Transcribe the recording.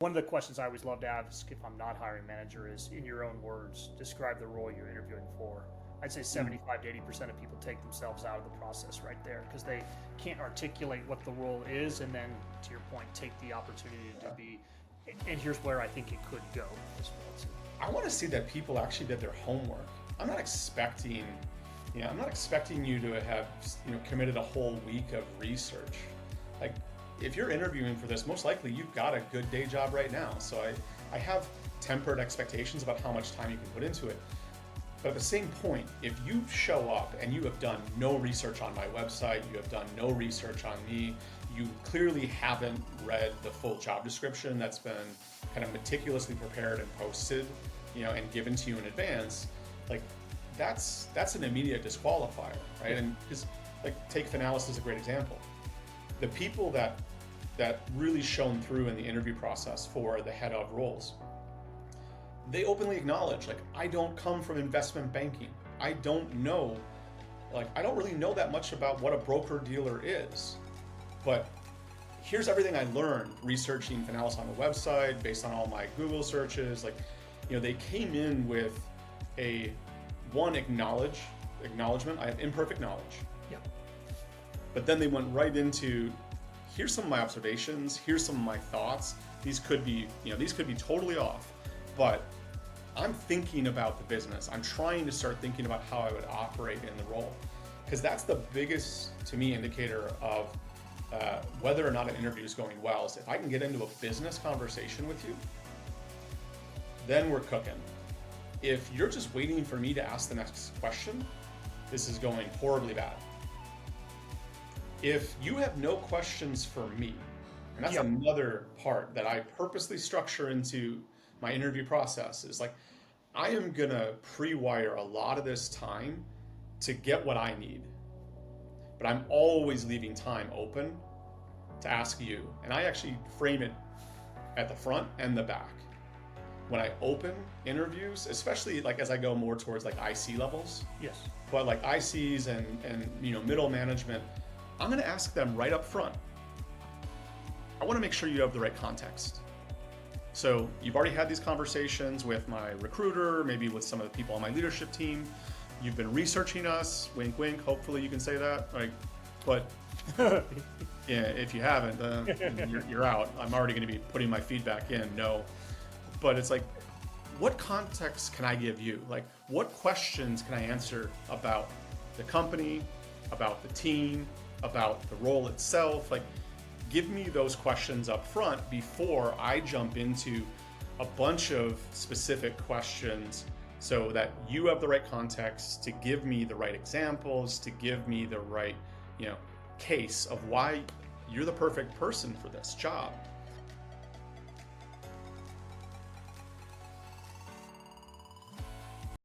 One of the questions I always love to ask if I'm not hiring manager is, in your own words, describe the role you're interviewing for. I'd say Mm. 75 to 80% of people take themselves out of the process right there because they can't articulate what the role is, and then, to your point, take the opportunity to Yeah. be. And here's where I think it could go as well too. I want to see that people actually did their homework. I'm not expecting, I'm not expecting you to have, committed a whole week of research. Like, if you're interviewing for this, most likely you've got a good day job right now. So I have tempered expectations about how much time you can put into it. But at the same point, if you show up and you have done no research on my website, you have done no research on me, you clearly haven't read the full job description that's been kind of meticulously prepared and posted, and given to you in advance, like that's an immediate disqualifier, right? And because like take Finalis as a great example. The people that really shone through in the interview process for the head of roles, they openly acknowledge, like, I don't come from investment banking. I don't know, I don't really know that much about what a broker dealer is. But here's everything I learned researching Finalis on the website, based on all my Google searches. They came in with a acknowledgement. I have imperfect knowledge. Yeah. But then they went right into, here's some of my observations, here's some of my thoughts. These could be totally off, but I'm thinking about the business. I'm trying to start thinking about how I would operate in the role, because that's the biggest, to me, indicator of whether or not an interview is going well. Is if I can get into a business conversation with you, then we're cooking. If you're just waiting for me to ask the next question, this is going horribly bad. If you have no questions for me, and that's another part that I purposely structure into my interview process, is like, I am gonna pre-wire a lot of this time to get what I need, but I'm always leaving time open to ask you. And I actually frame it at the front and the back. When I open interviews, especially like as I go more towards like IC levels, Yes. but like ICs and middle management, I'm gonna ask them right up front. I wanna make sure you have the right context. So you've already had these conversations with my recruiter, maybe with some of the people on my leadership team. You've been researching us, wink, wink. Hopefully you can say that, right? But yeah, if you haven't, you're out. I'm already going to be putting my feedback in. No, but it's like, what context can I give you? Like, what questions can I answer about the company, about the team, about the role itself? Like, give me those questions up front before I jump into a bunch of specific questions, so that you have the right context to give me the right examples, to give me the right, case of why you're the perfect person for this job.